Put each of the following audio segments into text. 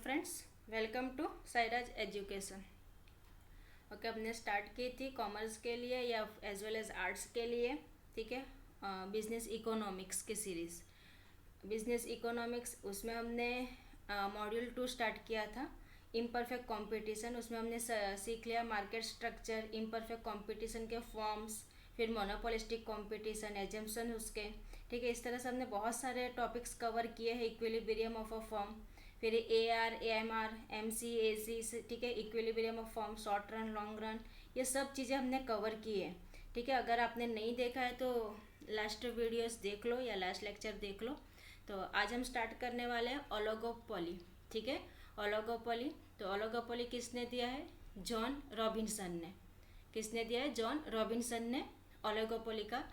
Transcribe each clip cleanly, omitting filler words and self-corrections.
Friends, welcome to Sairaj education. Okay, हमने start की थी कॉमर्स के लिए या एज वेल एज आर्ट्स के लिए। ठीक है, बिजनेस इकोनॉमिक्स की सीरीज़। बिजनेस इकोनॉमिक्स उसमें हमने मॉड्यूल 2 स्टार्ट किया था, इम्परफेक्ट कंपटीशन। उसमें हमने सीख लिया मार्केट स्ट्रक्चर, इम्परफेक्ट कंपटीशन के फॉर्म्स, फिर मोनोपोलिस्टिक कंपटीशन, एजम्पशन उसके। ठीक है, इस तरह से हमने बहुत सारे टॉपिक्स कवर किए हैं। इक्विलिब्रियम ऑफ अ फॉर्म, फिर AR, AMR, MC, AC, ठीक है, equilibrium of form, short run, long run, ये सब चीज़ें हमने कवर की है। ठीक है, अगर आपने नहीं देखा है तो लास्ट वीडियोस देख लो या लास्ट लेक्चर देख लो। तो आज हम स्टार्ट करने वाले हैं ओलिगोपोली। ठीक है, ओलिगोपोली। तो ओलिगोपोली किसने दिया है? जॉन रॉबिन्सन ने। किसने दिया है? जॉन रॉबिन्सन ने ओलिगोपोली का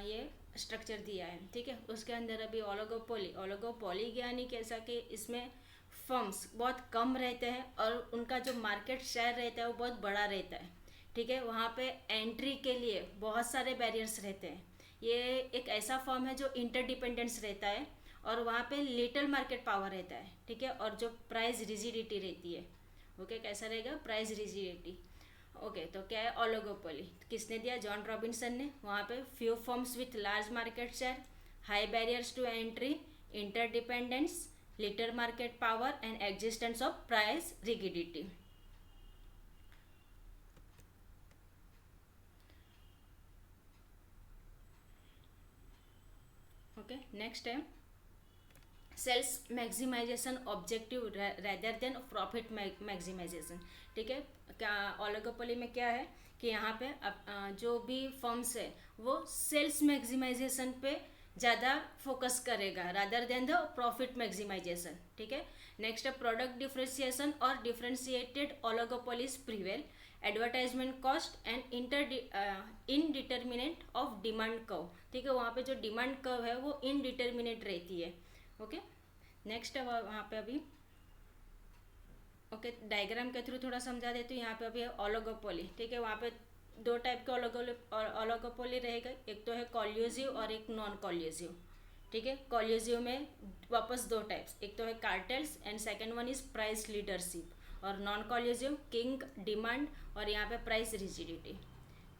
ये स्ट्रक्चर दिया है। ठीक है, उसके अंदर अभी ओलिगोपोली यानी कैसा कि इसमें फर्म्स बहुत कम रहते हैं और उनका जो मार्केट शेयर रहता है वो बहुत बड़ा रहता है। ठीक है, वहाँ पे एंट्री के लिए बहुत सारे बैरियर्स रहते हैं। ये एक ऐसा फर्म है जो इंटरडिपेंडेंस रहता है और वहाँ पे लिटिल मार्केट पावर रहता है। ठीक है, और जो प्राइस रिजिडिटी रहती है, ओके, कैसा रहेगा? Price rigidity. ओके, तो क्या है ओलिगोपोली? किसने दिया? जॉन रॉबिन्सन ने। वहाँ पे few firms with large market share, high barriers to entry, interdependence, little market power and existence of price rigidity. Okay, next है sales maximisation objective rather than profit maximisation. ठीक है, क्या oligopoly में क्या है कि यहाँ पे जो भी फर्म्स है वो सेल्स मैक्सिमाइजेशन पे ज़्यादा फोकस करेगा rather than the profit maximisation. ठीक है, नेक्स्ट है प्रोडक्ट डिफ्रेंसिएशन और differentiated oligopolies prevail, advertisement cost and indeterminate of demand curve. ठीक है, वहाँ पे जो डिमांड कर्व है वो इनडिटर्मिनेट रहती है। ओके, नेक्स्ट है वहाँ पे अभी ओके डायग्राम के थ्रू थोड़ा समझा देती हूँ। यहाँ पे अभी है ओलिगोपोली। ठीक है, वहाँ पे दो टाइप के ओलिगोपोली रहेगा, एक तो है कॉल्यूसिव और एक नॉन कॉल्यूसिव। ठीक है, कॉल्यूसिव में वापस दो टाइप्स, एक तो है cartels and second one is price leadership. और नॉन कॉल्यूसिव किंग, डिमांड और यहाँ पे प्राइस रिजिडिटी।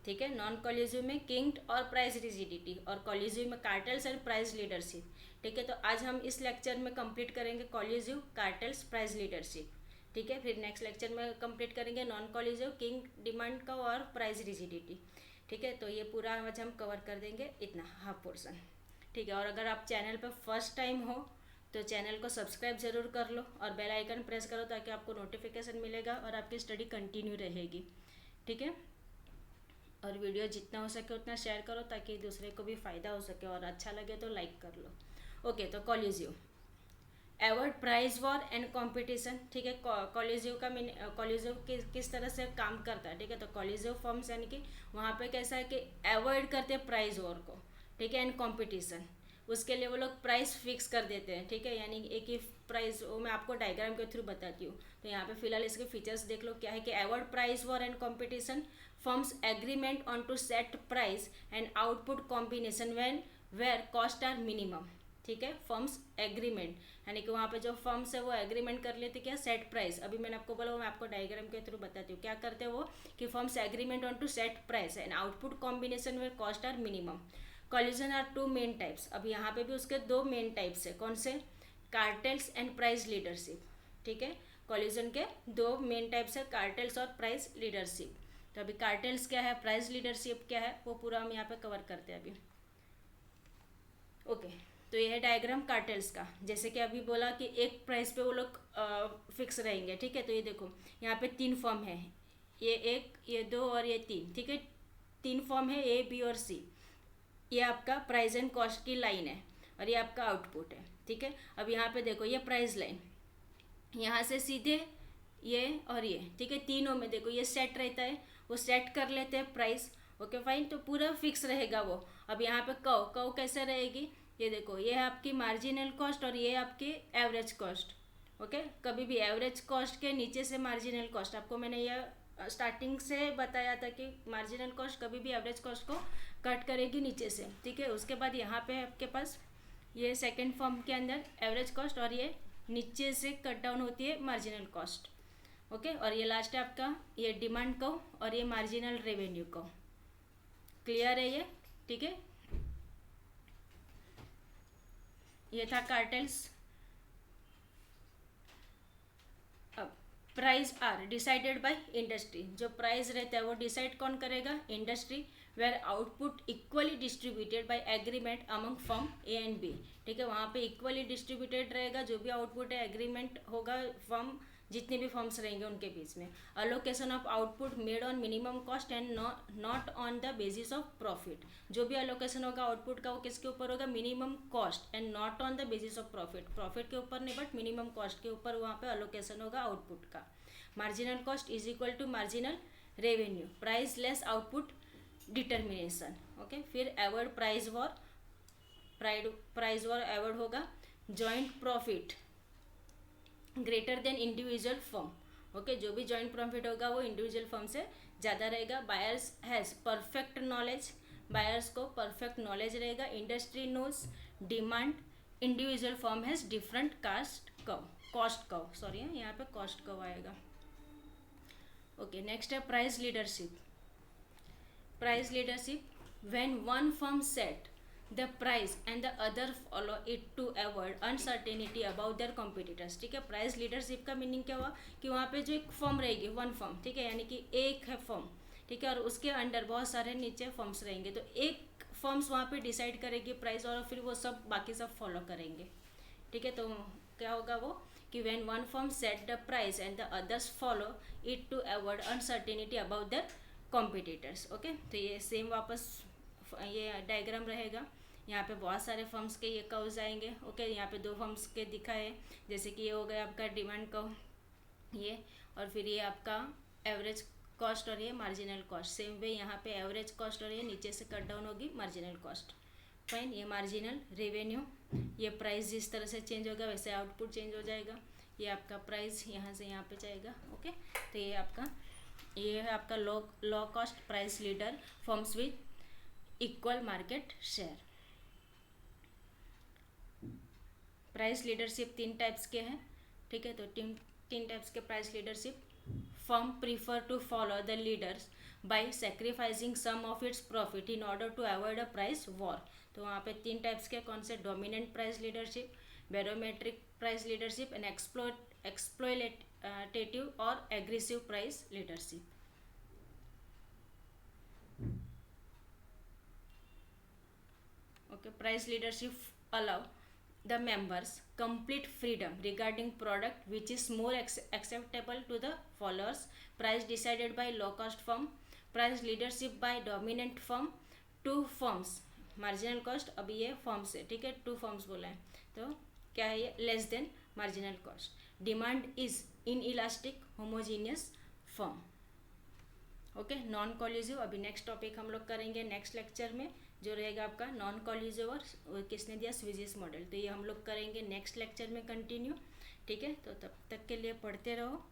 ठीक है, नॉन कॉल्यूसिव में किंग और प्राइस रिजिडिटी और कॉल्यूसिव में कार्टेल्स एंड प्राइस लीडरशिप। ठीक है, तो आज हम इस लेक्चर में कंप्लीट करेंगे कॉल्यूसिव, कार्टेल्स, प्राइस लीडरशिप। ठीक है, फिर नेक्स्ट लेक्चर में कंप्लीट करेंगे नॉन कॉल्यूसिव, किंग, डिमांड का और प्राइस रिजिडिटी। ठीक है, तो ये पूरा आज हम कवर कर देंगे, इतना हाफ पोर्सन। ठीक है, और अगर आप चैनल पर फर्स्ट टाइम हो तो चैनल को सब्सक्राइब ज़रूर कर लो और बेल आइकन प्रेस करो ताकि आपको नोटिफिकेशन मिलेगा और आपकी स्टडी कंटिन्यू रहेगी। ठीक है, और वीडियो जितना हो सके उतना शेयर करो ताकि दूसरे को भी फ़ायदा हो सके और अच्छा लगे तो लाइक कर लो। ओके, तो collusive, avoid price war and competition. ठीक है, कॉल्यूसिव का कॉल्यूसिव किस तरह से काम करता है? ठीक है, तो कॉल्यूसिव फर्म्स यानी कि वहाँ पे कैसा है कि अवॉइड करते हैं प्राइस वॉर को। ठीक है, एंड कंपटीशन, उसके लिए वो लोग प्राइस फिक्स कर देते हैं। ठीक है, यानी एक ही प्राइस, वो मैं आपको डायग्राम के थ्रू बताती हूँ। तो यहाँ पे फिलहाल इसके फीचर्स देख लो। क्या है कि avoid price war and competition, firms agreement on to set price and output combination when where cost are minimum. ठीक है, फर्म्स एग्रीमेंट यानी कि वहाँ पे जो फर्म्स है वो एग्रीमेंट कर लेते क्या? Set price. अभी मैंने आपको बोला, मैं आपको डायग्राम के थ्रू बताती हूँ क्या करते हैं वो, कि firms agreement on to set price and output combination where cost are minimum. Collusion are two main types. अब यहाँ पे भी उसके दो मेन टाइप्स है। कौन से? Cartels and price leadership. ठीक है, कॉल्यूजन के दो मेन टाइप्स है, कार्टेल्स और प्राइस लीडरशिप। तो अभी कार्टेल्स क्या है, प्राइस लीडरशिप क्या है, वो पूरा हम यहाँ पे कवर करते हैं अभी। ओके, तो ये है डायग्राम कार्टेल्स का। जैसे कि अभी बोला कि एक प्राइस पे वो लोग फिक्स रहेंगे। ठीक है, तो ये देखो यहाँ पे तीन फॉर्म है, ये एक, ये दो और ये तीन। ठीक है, तीन फॉर्म है, A, B और C। ये आपका प्राइस एंड कॉस्ट की लाइन है और ये आपका आउटपुट है। ठीक है, अब यहाँ पे देखो ये प्राइस लाइन, यहाँ से सीधे ये और ये। ठीक है, तीनों में देखो ये सेट रहता है, वो सेट कर लेते हैं प्राइस। ओके फाइन, तो पूरा फिक्स रहेगा वो। अब यहाँ पे कव कैसे रहेगी? ये देखो, ये है आपकी मार्जिनल कॉस्ट और ये है आपकी एवरेज कॉस्ट। ओके, कभी भी एवरेज कॉस्ट के नीचे से मार्जिनल कॉस्ट, आपको मैंने यह स्टार्टिंग से बताया था कि मार्जिनल कॉस्ट कभी भी एवरेज कॉस्ट को कट करेगी नीचे से। ठीक है, उसके बाद यहाँ पे आपके पास ये सेकेंड फॉर्म के अंदर एवरेज कॉस्ट और ये नीचे से कट डाउन होती है मार्जिनल कॉस्ट। ओके, और ये लास्ट है आपका ये डिमांड कर्व और ये मार्जिनल रेवेन्यू कर्व। क्लियर है ये? ठीक है, ये था कार्टेल्स। अब price are decided by industry. जो प्राइस रहता है वो डिसाइड कौन करेगा? Industry. Where output equally distributed by agreement among firm A and B. ठीक है, वहाँ पे इक्वली डिस्ट्रीब्यूटेड रहेगा, जो भी आउटपुट है एग्रीमेंट होगा फर्म, जितने भी फर्म्स रहेंगे उनके बीच में। Allocation of output made on minimum cost and not on the basis of profit. जो भी अलोकेशन होगा आउटपुट का वो किसके ऊपर होगा? Minimum cost and not on the basis of profit. Profit के ऊपर नहीं बट मिनिमम कॉस्ट के ऊपर वहाँ पे अलोकेशन होगा आउटपुट का। Marginal cost is equal to marginal revenue, price less output determination. Okay, फिर एवर्ड प्राइस वॉर एवर्ड होगा। Joint profit greater than individual firm. Okay, जो भी जॉइंट प्रॉफिट होगा वो इंडिविजुअल फर्म से ज़्यादा रहेगा। Buyers has perfect knowledge, buyers को परफेक्ट नॉलेज रहेगा। Industry knows demand, individual firm has different cost curve, sorry यहाँ पे कॉस्ट कर्व आएगा। ओके, नेक्स्ट है price leadership. Price leadership, when one firm set the price and the other follow it to avoid uncertainty about their competitors. ठीक है, price leadership का meaning क्या हुआ कि वहाँ पे जो एक फर्म रहेगी, वन फर्म, ठीक है, यानी कि एक है फर्म, ठीक है, और उसके अंडर बहुत सारे नीचे फर्म्स रहेंगे, तो एक फर्म्स वहाँ पे डिसाइड करेगी प्राइस और फिर वो सब बाकी सब फॉलो करेंगे। ठीक है, तो क्या होगा वो कि when one firm set the price and the others follow it to avoid uncertainty about their competitors. Okay, तो ये सेम वापस ये डायग्राम रहेगा। यहाँ पे बहुत सारे फर्म्स के ये कर्व्स आएंगे। ओके, यहाँ पे 2 फर्म्स के दिखा है, जैसे कि ये हो गया आपका डिमांड कर्व ये, और फिर ये आपका एवरेज कॉस्ट और ये मार्जिनल कॉस्ट। सेम वे यहाँ पे एवरेज कॉस्ट और ये नीचे से कट डाउन होगी मार्जिनल कॉस्ट। फाइन, ये मार्जिनल रेवेन्यू, ये प्राइस जिस तरह से चेंज होगा वैसे आउटपुट चेंज हो जाएगा। ये आपका प्राइस यहाँ से यहाँ पे जाएगा। ओके, तो ये है आपका low cost price leader firms with equal market share. Price leadership 3 types के हैं। ठीक है, तो 3 टाइप्स के price leadership. Firm prefer to follow the leaders by sacrificing some of its profit in order to avoid a price war. तो वहाँ पे 3 types के कौन से? Dominant price leadership, barometric price leadership and exploitative और aggressive price leadership. Okay, price leadership allow the members complete freedom regarding product which is more acceptable to the followers. Price decided by low cost firm. Price leadership by dominant firm. 2 firms marginal cost, अभी ये firms है, ठीक है, 2 firms बोला है, तो क्या है ये? Less than marginal cost. Demand is inelastic homogeneous firm. Okay, non collusive अभी नेक्स्ट टॉपिक हम लोग करेंगे नेक्स्ट लेक्चर में, जो रहेगा आपका नॉन कॉल्यूसिव और किसने दिया? स्विजिस मॉडल। तो ये हम लोग करेंगे नेक्स्ट लेक्चर में कंटिन्यू। ठीक है, तो तब तक के लिए पढ़ते रहो।